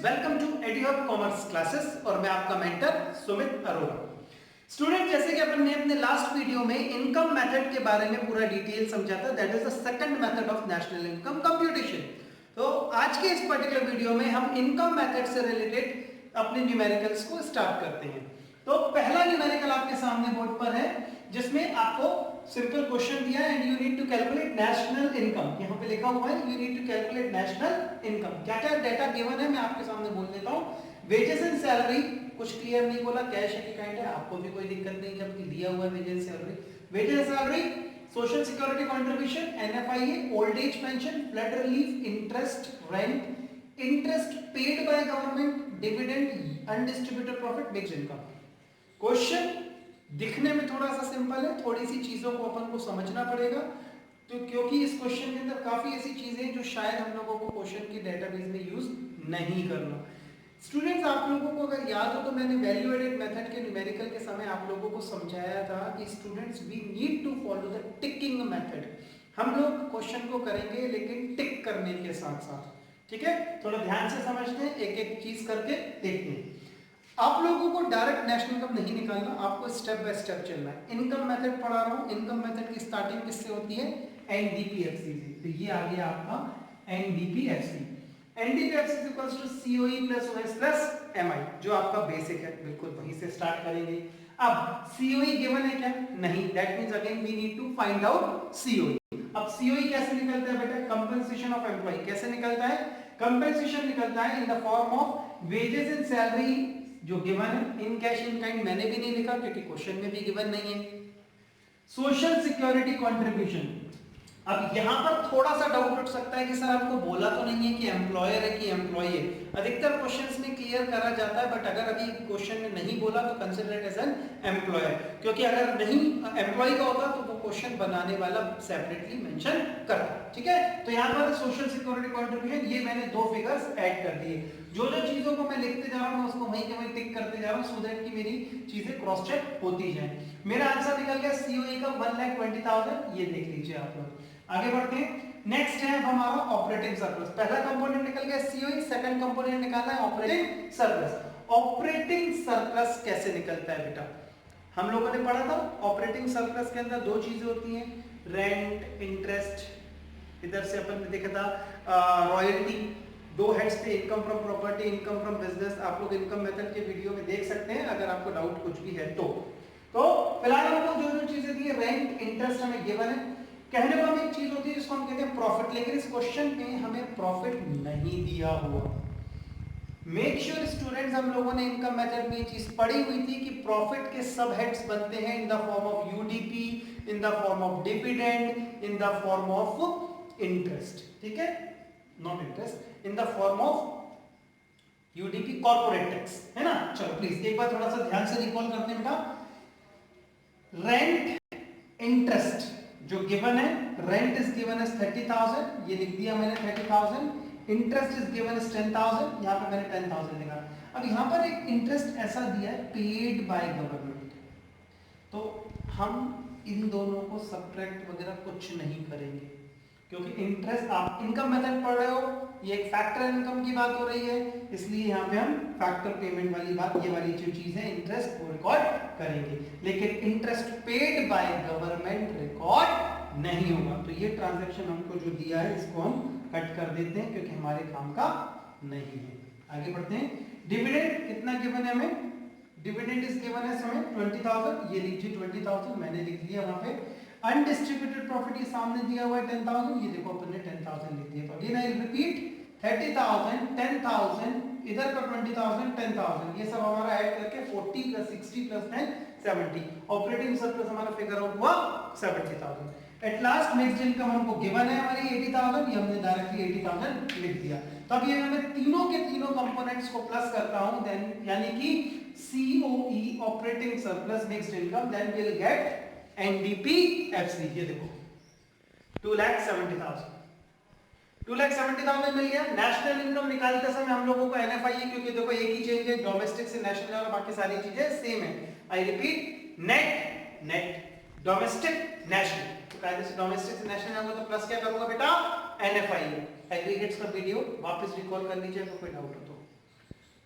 Welcome to एडुहब commerce classes और मैं आपका मेंटर सुमित अरोड़ा। स्टूडेंट, जैसे कि अपन ने अपने लास्ट वीडियो में इनकम मेथड के बारे में पूरा डिटेल समझा था, that is the second method of national income computation. तो आज के इस पर्टिकुलर वीडियो में हम इनकम मेथड से रिलेटेड अपने न्यूमेरिकल्स को स्टार्ट करते हैं। तो पहला न्यूमेरिकल आपके सामने बोर्ड पर है जिसमें आपको सिंपल क्वेश्चन दिया है and you need to calculate national income. यहाँ पे लिखा हुआ है you need to calculate national income. क्या क्या डेटा गिवन है मैं आपके सामने बोल देता हूँ। वेजेस एंड सैलरी कुछ क्लियर नहीं बोला, कैश है कि काइंड है, आपको भी कोई दिक्कत नहीं जबकि दिया हुआ है wages salary. Wages and salary, social security contribution, NFIA, old age pension, flood relief, interest, rent, interest paid by government, dividend, undistributed profit, mixed income. Question दिखने में थोड़ा सा सिंपल है, थोड़ी सी चीजों को अपन को समझना पड़ेगा तो क्योंकि इस क्वेश्चन के अंदर काफी ऐसी चीजें जो शायद हम लोगों को क्वेश्चन की डेटाबेस में यूज नहीं करना। स्टूडेंट्स, आप लोगों को अगर याद हो तो मैंने वैल्यू एडेड मेथड के न्यूमेरिकल के समय आप लोगों को समझाया था कि students we need to follow the ticking method. हम लोग क्वेश्चन को करेंगे लेकिन टिक करने के साथ साथ, ठीक है। थोड़ा ध्यान से समझते हैं, एक एक चीज करके देखते हैं। आप लोगों को डायरेक्ट नेशनल इनकम नहीं निकालना, आपको स्टेप बाय स्टेप चलना है। इनकम मेथड पढ़ा रहा हूं, इनकम मेथड की स्टार्टिंग किससे होती है? एनडीपीएफसी से। तो ये आ गया आपका NDPFC. NDPFC is equals to COE plus OS plus MI, जो आपका बेसिक है, बिल्कुल वहीं से स्टार्ट करेंगे। अब सीओई गिवन है क्या? नहीं, that means again we need to find out COE. अब सीओई कैसे निकलता है बेटा? Compensation of employ. कैसे निकलता है? कंपनसेशन निकलता है in the form of wages and salary जो गिवन है इन कैश इन काइंड। मैंने भी नहीं लिखा क्योंकि क्वेश्चन में भी गिवन नहीं है। सोशल सिक्योरिटी कंट्रीब्यूशन, अब यहां पर थोड़ा सा डाउट उठ सकता है कि सर आपको बोला तो नहीं है कि एम्प्लॉयर है कि एम्प्लॉय है। अधिकतर क्वेश्चंस में क्लियर करा जाता है, बट अगर अभी क्वेश्चन में नहीं बोला तो consider it as an employer, क्योंकि अगर नहीं एम्प्लॉय का होता तो वो क्वेश्चन बनाने वाला सेपरेटली मेंशन करता, ठीक है। तो यहां पर सोशल सिक्योरिटी कंट्रीब्यूशन, ये मैंने दो फिगर्स ऐड कर दिए। जो जो चीजों को मैं लिखते जा रहा हूं उसको वहीं के वहीं टिक करते जा रहा हूं सो दैट कि मेरी चीजें क्रॉस चेक होती जाए। मेरा आंसर निकल गया सीओई का 1,20,000। ये देख लीजिए आप लोग। आगे बढ़ते हैं। नेक्स्ट है अब हमारा ऑपरेटिंग सरप्लस। पहला कंपोनेंट निकल गया सीओई, सेकंड कंपोनेंट निकालना है ऑपरेटिंग सरप्लस। ऑपरेटिंग सरप्लस कैसे निकलता है बेटा? हम लोगों ने पढ़ा था ऑपरेटिंग सरप्लस के अंदर दो चीजें होती हैं, रेंट, इंटरेस्ट, इधर से अपन ने देखा था रॉयल्टी। दो हेड्स पे income from property, income from business. आप लोग इनकम मेथड के वीडियो में देख सकते हैं अगर आपको डाउट कुछ भी है तो फिलहाल हमको जो जो चीजें दी है, रेंट, इंटरेस्ट हमें गिवन है। कहने को हमें एक चीज होती है जिसको हम कहते हैं प्रॉफिट, लेकिन इस क्वेश्चन में हमें प्रॉफिट नहीं दिया हुआ। मेक श्योर स्टूडेंट्स, हम लोगों ने इनकम मेथड में ये चीज पढ़ी हुई थी कि प्रॉफिट के सब हेड्स बनते हैं इन the form of UDP, in the form of dividend, in the form of interest, ठीक है, not interest, in the form of UDP corporate tax, है ना। चलो प्लीज एक बार थोड़ा सा ध्यान से रिकॉल करते हैं बेटा। रेंट, इंटरेस्ट जो गिवन है, रेंट इज गिवन एज 30,000, ये लिख दिया मैंने 30,000। इंटरेस्ट इज गिवन एज 10,000, यहाँ पे मैंने 10,000 लिखा। अब यहाँ पर एक इंटरेस्ट ऐसा दिया है पेड बाय गवर्नमेंट, तो हम इन दोनों को सब्ट्रैक्ट वगैरह कुछ नहीं करेंगे क्योंकि इंटरेस्ट, आप इनकम मेथड पढ़ रहे हो, ये एक फैक्टर इनकम की बात हो रही है, इसलिए यहाँ पे हम फैक्टर पेमेंट वाली बात, ये वाली जो चीज है इंटरेस्ट को रिकॉर्ड करेंगे, लेकिन interest paid by government record नहीं होगा। तो ये ट्रांजैक्शन हमको जो दिया है इसको हम कट कर देते हैं क्योंकि हमारे काम का नहीं है। आगे बढ़ते हैं। डिविडेंड कितना गिवन है हमें? डिविडेंड इज गिवन है हमें 20,000, ये लीजिए 20,000 मैंने लिख दिया वहां पे। अनडिस्ट्रीब्यूटेड प्रॉफिट ये सामने दिया हुआ है 10,000, ये देखो अपन ने 10,000 लिख दिया। तो अगेन आई रिपीट 30,000, 10,000, इधर का 20,000, 10,000, ये सब हमारा ऐड करके 40 प्लस 60 प्लस 10 70। ऑपरेटिंग सरप्लस हमारा फिगर आउट हुआ 70,000। एट लास्ट मिक्स्ड इनकम हमको गिवन है हमारी 80,000, ये हमने डायरेक्टली 80,000 लिख दिया। तो अब ये मैं तीनों के तीनों कंपोनेंट्स को प्लस करता हूं, देन यानी कि COE operating surplus mixed income, then we will get NDPFC. ये देखो 2,70,000, 2,70,000 मिल गया। नेशनल इनकम निकालते समय हम लोगों को एनएफआईए, क्योंकि देखो एक ही चेंज है, डोमेस्टिक से नेशनल और बाकी सारी चीजें सेम है। I repeat, net net domestic national, तो कायदे से डोमेस्टिक से नेशनल होगा तो प्लस क्या करूंगा बेटा? एनएफआईए। एग्रीगेट्स का वीडियो वापस रिकॉल कर लीजिए अगर कोई डाउट हो तो।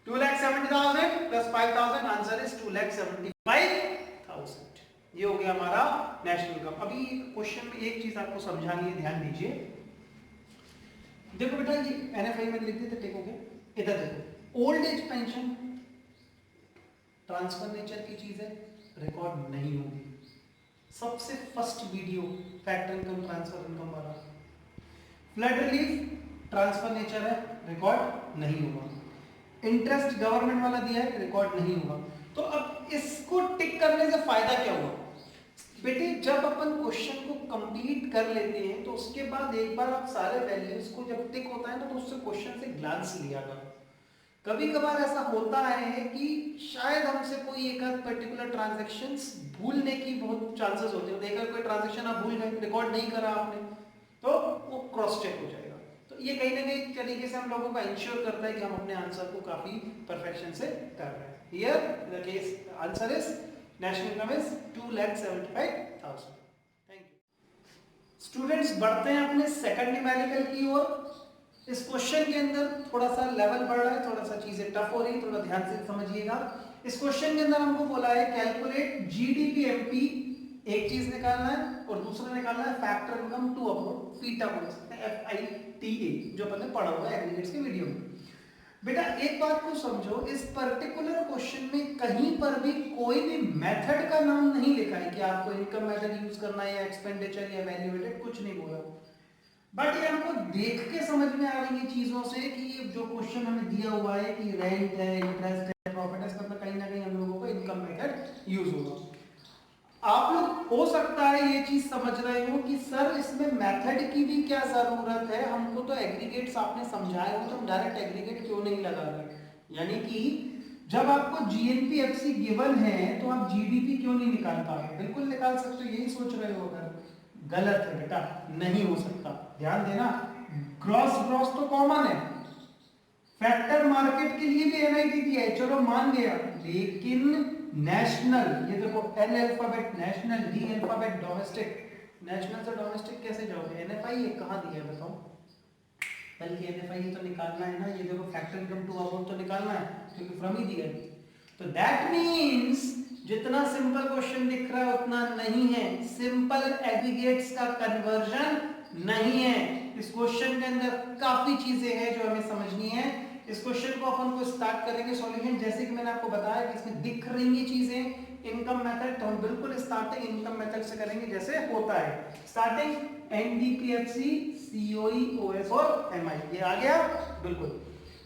2,70,000 प्लस 5,000, आंसर इज 2,75,000। ये हो गया हमारा नेशनल इनकम। अभी क्वेश्चन में एक चीज आपको समझानी है, ध्यान दीजिए। देखो बेटा, ये एनएफआई में लिख देते, टेक हो गया। इधर देखो, old age pension transfer nature की चीज है, रिकॉर्ड नहीं होगी। सबसे first video factor income, transfer income वाला। फ्लड रिलीफ ट्रांसफर नेचर है, रिकॉर्ड नहीं होगा। इंटरेस्ट गवर्नमेंट वाला दिया है, रिकॉर्ड नहीं होगा। तो अब इसको टिक करने से फायदा क्या हुआ बेटे? जब अपन क्वेश्चन को कंप्लीट कर लेते हैं तो उसके बाद एक बार आप सारे वैल्यूज को जब टिक होता है ना, तो उससे क्वेश्चन से ग्लांस लिया करो। कभी कभार ऐसा होता है कि शायद हमसे कोई एक पर्टिकुलर ट्रांजैक्शंस भूलने की बहुत चांसेस होते हैं। देखा कोई ट्रांजैक्शन आप भूल गए, रिकॉर्ड नहीं करा आपने, तो वो क्रॉस चेक हो जाएगा। तो ये कहीं ना कहीं तरीके से हम लोगों का इंश्योर करता है कि हम अपने आंसर को काफी परफेक्शन से कर रहे हैं। Here the case answer is national income is 2,75,000। Thank you students. बढ़ते हैं अपने सेकंड न्यूमेरिकल की ओर। इस क्वेश्चन के अंदर थोड़ा सा लेवल बढ़ रहा है, थोड़ा सा चीजें टफ हो रही है, थोड़ा ध्यान से समझिएगा। इस क्वेश्चन के अंदर हमको बोला है कैलकुलेट जीडीपी एमपी, एक चीज निकालना है, और दूसरा निकालना है factor income to abroad FITA बोल सकते हैं, FITA, जो अपन ने पढ़ा हुआ है एग्रीगेट्स के वीडियो में। बेटा एक बात को समझो, इस पर्टिकुलर क्वेश्चन में कहीं पर भी कोई भी मेथड का नाम नहीं लिखा है कि आपको इनकम मेथड यूज करना है या एक्सपेंडिचर या वैल्यू एडेड, कुछ नहीं बोला। बट ये हमको देख के समझ में आ रही है चीजों से कि ये जो क्वेश्चन हमें दिया हुआ है कि रेंट है, इंटरेस्ट है, प्रॉफिट है, इसका कहीं ना कहीं हम लोगों को इनकम मेथड यूज होगा। आप लोग हो सकता है ये चीज समझ रहे हो कि सर इसमें मेथड की भी क्या जरूरत है, हमको तो एग्रीगेट्स आपने समझाए हो, तो हम डायरेक्ट एग्रीगेट क्यों नहीं लगा रहे। यानी कि जब आपको जीएनपीएफसी गिवन है तो आप जीडीपी क्यों नहीं निकाल पा रहे? बिल्कुल निकाल सकते हो, यही सोच रहे हो। अगर गलत है बेटा, नहीं हो सकता। ध्यान देना, ग्रॉस ग्रॉस तो कॉमन है, फैक्टर मार्केट के लिए भी एनआईटी दिया है, चलो मान गया, लेकिन नेशनल, ये देखो N alphabet national, D alphabet domestic, national से डोमेस्टिक कैसे जाओगे? एनएफआई ये कहां दिया है बताओ? बल्कि एनएफआई तो निकालना है ना, ये देखो फैक्टर इनकम टू अबाउट तो निकालना है क्योंकि फ्रॉम ही दिया है। तो दैट मींस जितना सिंपल क्वेश्चन दिख रहा है उतना नहीं है, सिंपल एग्रीगेट्स का कन्वर्जन नहीं है। इस क्वेश्चन के अंदर काफी चीजें हैं जो हमें समझनी है। इस क्वेश्चन को अपन को स्टार्ट करेंगे सॉल्यूशन, जैसे कि मैंने आपको बताया कि इसमें दिख रही है चीजें इनकम मेथड, तो हम बिल्कुल स्टार्टिंग इनकम मेथड से करेंगे जैसे होता है। स्टार्टिंग एनडीपीएफसी, सीओई, ओएस और एमआई, ये आ गया बिल्कुल।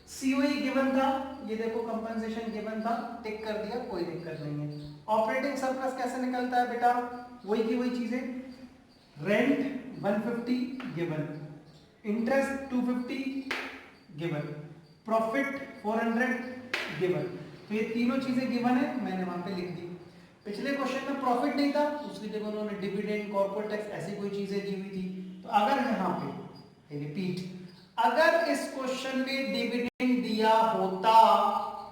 सीओई गिवन था, ये देखो कंपनसेशन गिवन था, टिक कर दिया, कोई दिक्कत नहीं है। ऑपरेटिंग सरप्लस कैसे निकलता है बेटा? वही की वही चीजें, rent 150 given, interest 250 given, profit 400 given. तो ये तीनों चीजें गिवन है, मैंने वहां पे लिख दी। पिछले क्वेश्चन में प्रॉफिट नहीं था, उसकी जगह उन्होंने डिविडेंड, कॉर्पोरेट टैक्स, ऐसी कोई चीजें दी हुई थी। तो अगर यहाँ पे रिपीट, अगर इस क्वेश्चन में डिविडेंड दिया होता,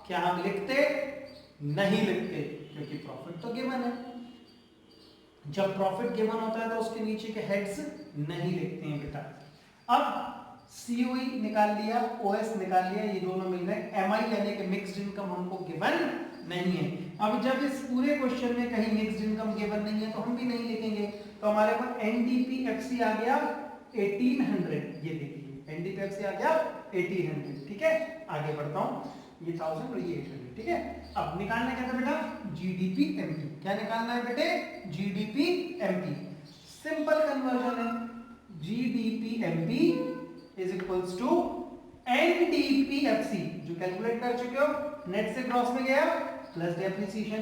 क्या हम लिखते? नहीं लिखते, क्योंकि प्रॉफिट तो गिवन है। जब प्रॉफिट गिवन होता है तो उसके नीचे के हेड्स नहीं लिखते हैं बेटा। अब सीओई निकाल लिया, ओएस निकाल लिया, ये दोनों मिल गए। एमआई यानी कि मिक्स्ड इनकम हमको गिवन नहीं है। अब जब इस पूरे क्वेश्चन में कहीं मिक्स्ड इनकम गिवन नहीं है तो हम भी नहीं लिखेंगे। तो हमारे पास एनडीपीएफसी आ गया 1800, ये देखिए एनडीपीएफसी आ गया 1800। ठीक है, आगे बढ़ता हूं, ये 1000 और ये 800। ठीक है, अब निकालना क्या था बेटा? GDP MP. क्या निकालना है बेटे? GDP MP. सिंपल कन्वर्जन है, GDP MP is equals to NDPFC, जो कैलकुलेट कर चुके हो, नेट से क्रॉस में गया, प्लस डेप्रिसिएशन,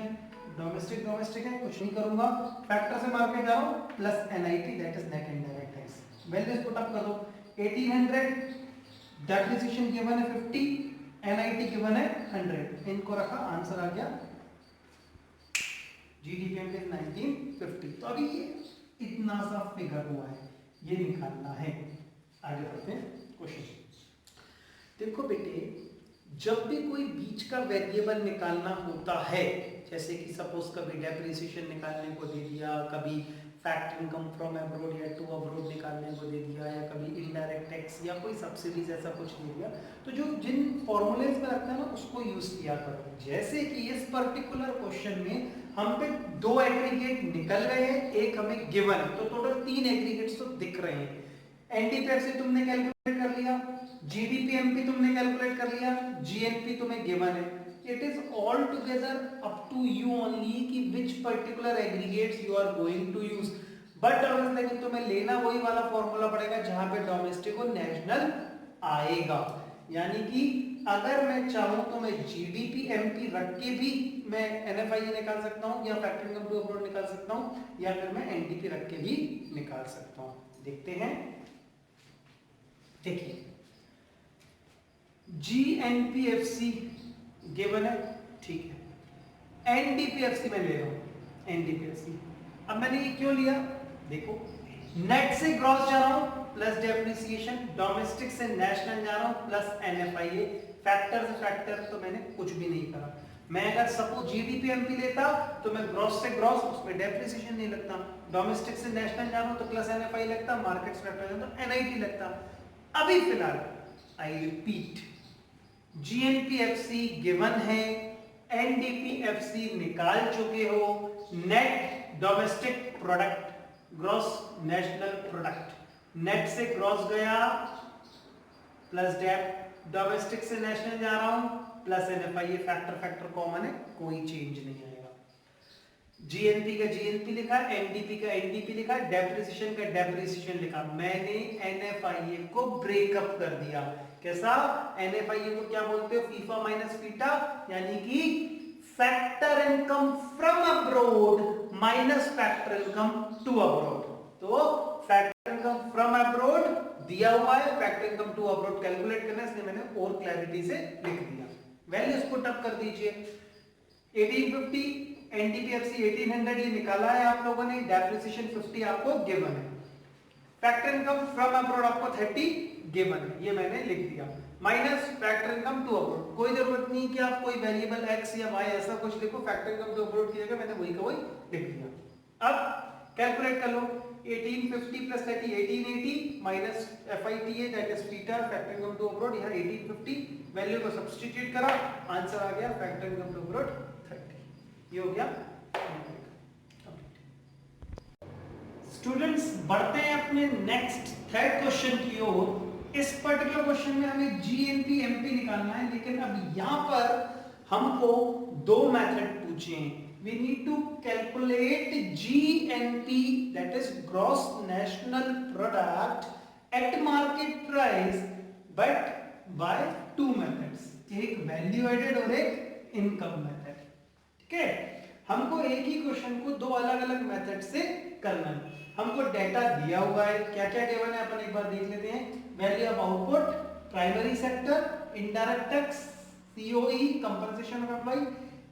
डोमेस्टिक डोमेस्टिक है, कुछ नहीं करूंगा, फैक्टर से मार्केट जा रहा हूं, plus NIT that is net indirect tax. Values put up कर दो, 1800, डेप्रिसिएशन गिवन है 50, एनआईटी गिवन है 100, इनको रखा, आंसर आ गया जीडीपी में 1950। तो अभी ये इतना सा फिगर हुआ है, ये निकालना है। आगे बढ़ते हैं क्वेश्चन। देखो बेटे, जब भी कोई बीच का वेरिएबल निकालना होता है, जैसे कि सपोज कभी डेप्रिसिएशन निकालने को दे दिया, कभी फैक्ट इनकम फ्रॉम अब्रोड या टू अब्रोड निकालने को दे दिया, या कभी इनडायरेक्ट टैक्स या कोई सब्सिडीज ऐसा कुछ दे दिया, तो जो जिन फॉर्मूलेज में रखता है ना उसको यूज किया करो। जैसे कि इस पर्टिकुलर क्वेश्चन में हम पे 2 एग्रीगेट निकल रहे हैं, एक हमें गिवन है, तो टोटल 3 एग्रीगेट्स तो दिख रहे हैं। एनडीपीएफसी तुमने कैलकुलेट कर लिया, जीडीपीएमपी तुमने कैलकुलेट कर लिया, जीएनपी तुम्हें गिवन है। It is all together up to you only कि which particular aggregates you are going to use. But लेकिन तुम्हें लेना वही वाला फॉर्मूला पड़ेगा जहां पे डोमेस्टिक और नेशनल आएगा। यानी कि अगर मैं चाहूं तो मैं जीडीपी एमपी रख के भी मैं एनएफआईए निकाल सकता हूं, या फैक्टर इनकम टू अब्रॉड निकाल सकता हूं, या फिर मैं एनडीपी रख के भी निकाल सकता हूं। देखते हैं, देखिए जीएनपीएफसी गिवन है, ठीक है। एनडीपीएफसी में ले रहा हूं, एनडीपीएफसी। अब मैंने ये क्यों लिया, देखो नेट से ग्रॉस जा रहा हूं प्लस डेप्रिसिएशन, डोमेस्टिक से नेशनल जा रहा हूं प्लस एनएफआईए, फैक्टर से फैक्टर तो मैंने कुछ भी नहीं करा। मैं अगर सपोज जीडीपीएमपी लेता तो मैं ग्रॉस से ग्रॉस, उसमें डेप्रिसिएशन नहीं लगता, डोमेस्टिक से नेशनल जा रहा हूं तो प्लस एनएफआई लगता, मार्केट से फैक्टर तो एनआईटी लगता। अभी फिलहाल आई रिपीट, जीएनपीएफसी गिवन है, एनडीपीएफसी निकाल चुके हो, net domestic product gross national product, net से ग्रॉस गया प्लस डेप, डोमेस्टिक से नेशनल जा रहा हूं plus NFI, factor factor common है, कोई चेंज नहीं आएगा। जीएनपी का जीएनपी लिखा, एनडीपी का एनडीपी लिखा, डेप्रिसिएशन का डेप्रिसिएशन लिखा। मैंने एनएफआईए को ब्रेकअप कर दिया। कैसा, एनएफआईए को क्या बोलते हो, फीफा माइनस फीटा, यानी कि factor income from abroad minus factor income to abroad. तो फैक्टर इनकम फ्रॉम अब्रोड दिया हुआ है, factor income to abroad calculate करना है, इसलिए मैंने और क्लैरिटी से लिख दिया। वैल्यूज पुट अप कर दीजिए, 1850 एनडीपीएफसी 1800 ये निकाला है आप लोगों ने, डेप्रिसिएशन 50 आपको गिवन है, फैक्टर इनकम फ्रॉम अब्रोड आपको 30 गिवन है, ये मैंने लिख दिया, minus factor income to abroad. कोई जरूरत नहीं कि आप कोई वेरिएबल एक्स या वाई ऐसा कुछ लिखो, फैक्टर इनकम टू अब्रोड की जगह मैंने वही का वही लिख दिया। अब कैलकुलेट कर लो, 1850 plus 30 1880 minus FITA that is FITA, factor income to abroad, यहां 1850 वैल्यू को सब्स्टिट्यूट करा, आंसर आ गया फैक्टर इनकम टू अब्रोड 30। ये हो गया। स्टूडेंट्स बढ़ते हैं अपने नेक्स्ट थर्ड क्वेश्चन की ओर। इस पर्टिकुलर क्वेश्चन में हमें जीएनपी एमपी निकालना है, लेकिन अब यहां पर हमको 2 मेथड पूछे हैं। We need to calculate GNP, that is gross national product at market price, but by 2 methods, एक वैल्यू एडेड और एक इनकम मेथड। ठीक है, हमको एक ही क्वेश्चन को 2 अलग अलग मेथड से करना है। हमको डेटा दिया हुआ है, क्या क्या गिवन है अपन एक बार देख लेते हैं। Value of output, primary sector, indirect tax, COE, compensation of employ,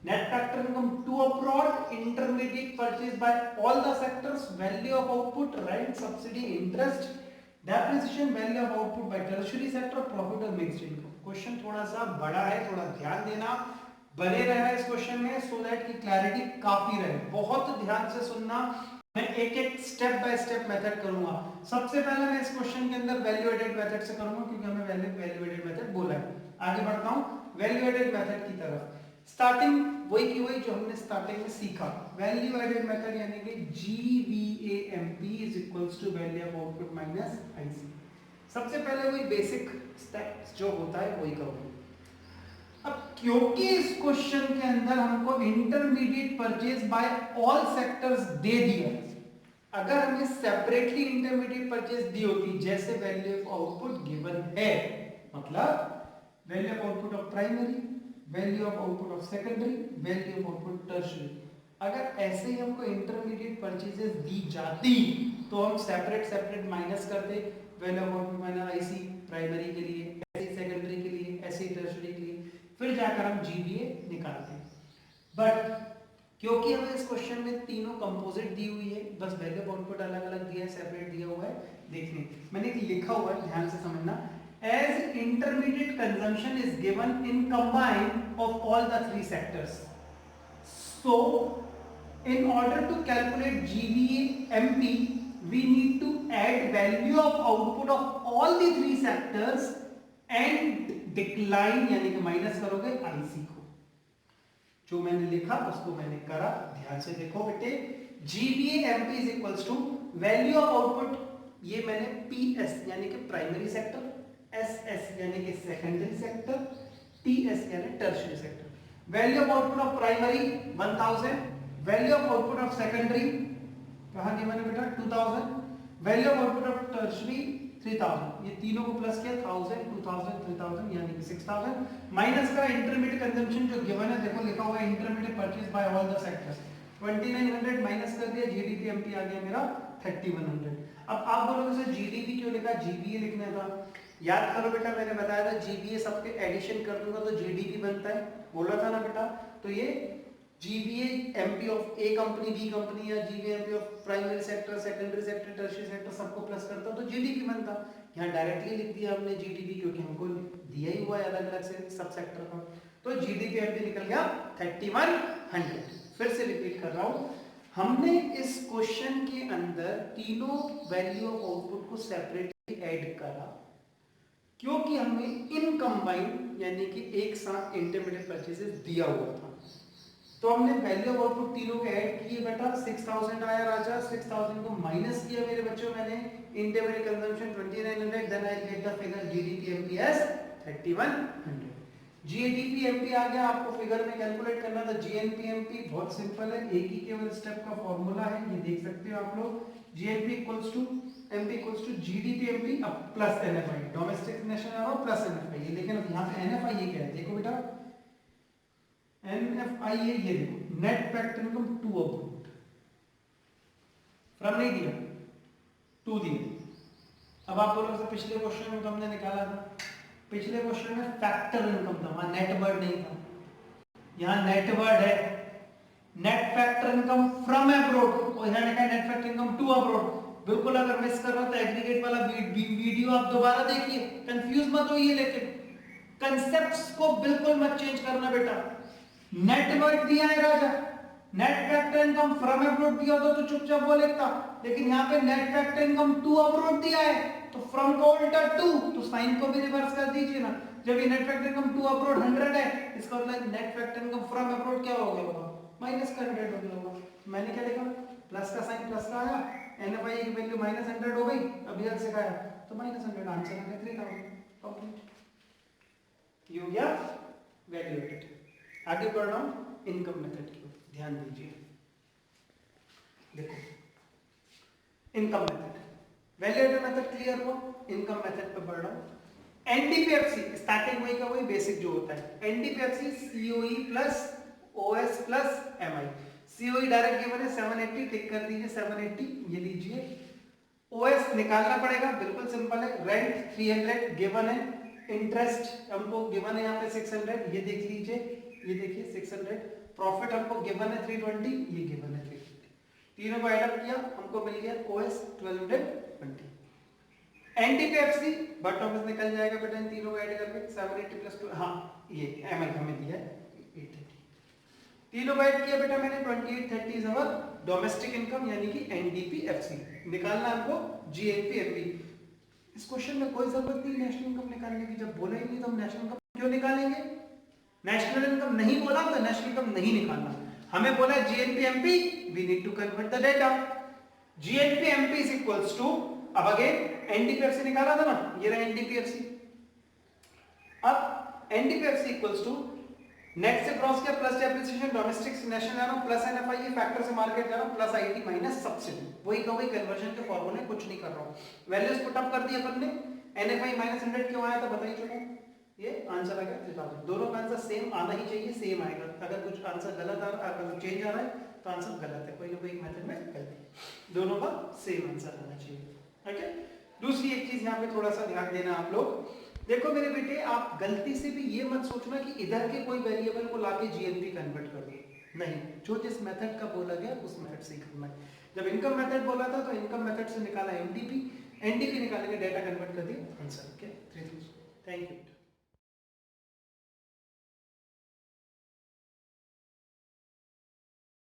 net factor income to abroad, intermediate purchase by all the sectors, value of output, rent, subsidy, interest, depreciation, value of output by tertiary sector, profit और mixed income। Question थोड़ा सा बड़ा है, थोड़ा ध्यान देना, बने रहना इस क्वेश्चन में सो दैट की क्लैरिटी काफी रहे। बहुत ध्यान से सुनना, मैं एक एक स्टेप बाय स्टेप मेथड करूंगा। सबसे पहले मैं इस क्वेश्चन के अंदर वैल्यू एडेड मेथड से करूंगा, क्योंकि हमें वैल्यू एडेड मेथड बोला है। आगे बढ़ता हूं वैल्यू एडेड मेथड की तरफ। स्टार्टिंग वही की वही जो हमने स्टार्टिंग में सीखा, वैल्यू एडेड मेथड यानी कि GVAMP is equals to value of output minus IC. सबसे पहले वही बेसिक स्टेप्स जो होता है वही करूंगा। अब क्योंकि इस क्वेश्चन के अंदर हमको intermediate purchase by all sectors दे दिया, अगर हमें सेपरेटली इंटरमीडिएट परचेज दी होती, जैसे वैल्यू ऑफ आउटपुट गिवन है, मतलब value of output of primary, value of output of secondary, value of output tertiary, अगर ऐसे ही हमको इंटरमीडिएट परचेजेस दी जाती तो हम सेपरेट माइनस करते, value of output minus IC primary के लिए, ऐसे सेकेंडरी के लिए, ऐसे टर्शियरी के लिए, फिर जाकर हम जीवीए निकालते। बट क्योंकि हमें इस क्वेश्चन में तीनों कंपोजिट दी हुई है, बस वैल्यू ऑफ आउटपुट अलग अलग दिया है, सेपरेट दिया हुआ है, देखने मैंने लिखा हुआ है, ध्यान से समझना। As intermediate consumption is given in combine of all the 3 sectors, so in order to calculate GVA MP we need to add value of output of all the three sectors and decline यानी कि minus करोगे IC को। जो मैंने लिखा उसको मैंने करा, ध्यान से देखो बेटे। GVA MP is equals to value of output, ये मैंने PS यानी कि प्राइमरी सेक्टर, SS यानी कि सेकेंडरी सेक्टर, TS यानी tertiary sector. Value of output of primary 1000, value of output of secondary कहां गिवन है बेटा 2000, value of output of tertiary 3000। ये तीनों को प्लस किया 1000 2000 3000 यानी कि 6000 माइनस का इंटरमीडिएट कंजम्पशन जो गिवन है, देखो लिखा हुआ है intermediate purchase by all the sectors 2900 minus कर दिया, जीडीपी एमपी आ गया मेरा 3100। अब आप बोलोगे सर जीडीपी क्यों लिखा, जीबीए लिखना था। याद करो बेटा मैंने बताया था जीबीए सबके एडिशन कर दूंगा तो जीडीपी बनता है, बोला था ना बेटा। तो ये GVA MP of A company B company या GVA MP of primary sector secondary sector tertiary sector सबको प्लस करता तो जीडीपी बनता। यहाँ डायरेक्टली लिख दिया हमने जीडीपी क्योंकि हमको दिया ही हुआ है अलग अलग से सब सेक्टर का। तो जीडीपी एमपी निकल गया 3100। फिर से रिपीट कर रहा हूं, हमने इस क्वेश्चन के अंदर तीनों वैल्यू ऑफ आउटपुट को सेपरेटली ऐड करा क्योंकि हमें इन कंबाइंड यानी कि एक साथ इंटरमीडिएट परचेसेस दिया हुआ था। तो हमने वैल्यू ऑफ आउटपुट तीनों के ऐड किए बेटा, 6000 आया राजा, 6000 को माइनस किया मेरे बच्चों मैंने, intermediate consumption 2900, then I get the figure GDP MP as 3100। GDP MP आ गया, आपको फिगर में कैलकुलेट करना था जीएनपी एमपी, बहुत सिंपल है, एक ही केवल स्टेप का फॉर्मूला है, ये देख सकते हो आप लोग। GNP equals to MP equals to GDP MP अब plus NFI, domestic national arrow plus NFI. लेकिन अब यहाँ पे एनएफआई ये क्या है देखो बेटा, एनएफआई ये देखो net factor income to abroad, from नहीं दिया टू दिया। अब आप बोलो सर पिछले क्वेश्चन में तो हमने निकाला था, पिछले क्वेश्चन में फैक्टर इनकम था, वहां नेट वर्ड नहीं था, यहाँ नेट वर्ड है। Net factor income from abroad और यहाँ लिखा है net factor income to abroad. बिल्कुल अगर मिस कर रहा हो तो एग्रीगेट वाला वीडियो आप दोबारा देखिए, कंफ्यूज मत होइए, लेकिन कंसेप्ट्स को बिल्कुल मत चेंज करना बेटा। नेट वर्ड दिया है राजा, net factor income from abroad दिया होता तो चुपचाप वो लिखता, लेकिन यहाँ पे net factor income to abroad दिया है तो फ्रॉम का उल्टा टू, तो साइन को भी रिवर्स कर दीजिए ना। जब ये net factor income to abroad 100 है, इसका मतलब net factor income from abroad क्या हो गया होगा, माइनस का 100 हो गया होगा। मैंने क्या लिखा, प्लस का साइन प्लस का आया, एनएफआई की वैल्यू माइनस 100 हो गई, अभी अलग सिखाया तो माइनस 100 आंसर आ गया 3000 कंप्लीट। ये हो गया वैल्यू एडिट। आगे बढ़ रहा हूं इनकम मेथड की, ध्यान दीजिए। देखो income method, value edit method clear हुआ, इनकम मेथड पे बढ़ रहा हूं। एनडीपीएफसी स्टार्टिंग वही का वही बेसिक जो होता है, NDPFC COE plus OS plus MI. COE direct given है 780, टिक कर दीजिए 780, ये लीजिए। ओएस निकालना पड़ेगा, बिल्कुल सिंपल है, रेंट 300 गिवन है, इंटरेस्ट हमको गिवन है यहाँ पे 600, ये देख लीजिए, ये देखिए 600, प्रॉफिट हमको गिवन है 320, ये गिवन है 350, तीनों को ऐड अप किया हमको मिल गया ओएस 1220। एनडीपीएफसी बट ऑफिस निकल जाएगा बेटा इन तीनों को ऐड करके 780 प्लस 2, हाँ ये एमआई हमें दिया है 830, तीनों को ऐड किया बेटा मैंने 2830 इज अवर डोमेस्टिक इनकम यानी कि एनडीपीएफसी। निकालना हमको जीएनपीएमपी। इस क्वेश्चन में कोई जरूरत नहीं नेशनल इनकम निकालने की, जब बोला ही नहीं तो हम नेशनल इनकम क्यों निकालेंगे। नेशनल इनकम नहीं बोला तो नेशनल इनकम नहीं निकालना, हमें बोला GNP MP, we need to convert the data. GNP MP is equals to, अब अगेन एनडीपीएफसी निकाला था ना, ये रहा एनडीपीएफसी। अब एनडीपीएफसी इक्वल्स टू नेट से क्रॉस किया plus depreciation domestic national arrow plus NFI, ये फैक्टर से मार्केट जा रहा हूं प्लस आईटी माइनस सब्सिडी, वही का वही कन्वर्जन के फॉर्मूले, कुछ नहीं कर रहा हूं। वैल्यूज पुट अप कर दिए अपन ने, एनएफआई माइनस 100 क्यों आया था बताइए चलो, ये आंसर आ गया 3000। दोनों का आंसर सेम आना ही चाहिए, सेम आएगा, अगर कुछ आंसर गलत आ रहा है, अगर चेंज आ रहा है तो आंसर गलत है, कोई ना कोई मेथड में गलती, दोनों का सेम आंसर आना चाहिए। ओके, दूसरी एक चीज यहाँ पे थोड़ा सा ध्यान देना आप लोग, देखो मेरे बेटे आप गलती से भी ये मत सोचना कि इधर के कोई वेरिएबल को लाके जीएनपी कन्वर्ट कर दो, नहीं, जो जिस मेथड का बोला गया उस मेथड से ही करना है। जब इनकम मेथड बोला था तो इनकम मेथड से निकाला एनडीपी, एनडीपी निकालने के डेटा कन्वर्ट कर दिया आंसर। Okay, thank you.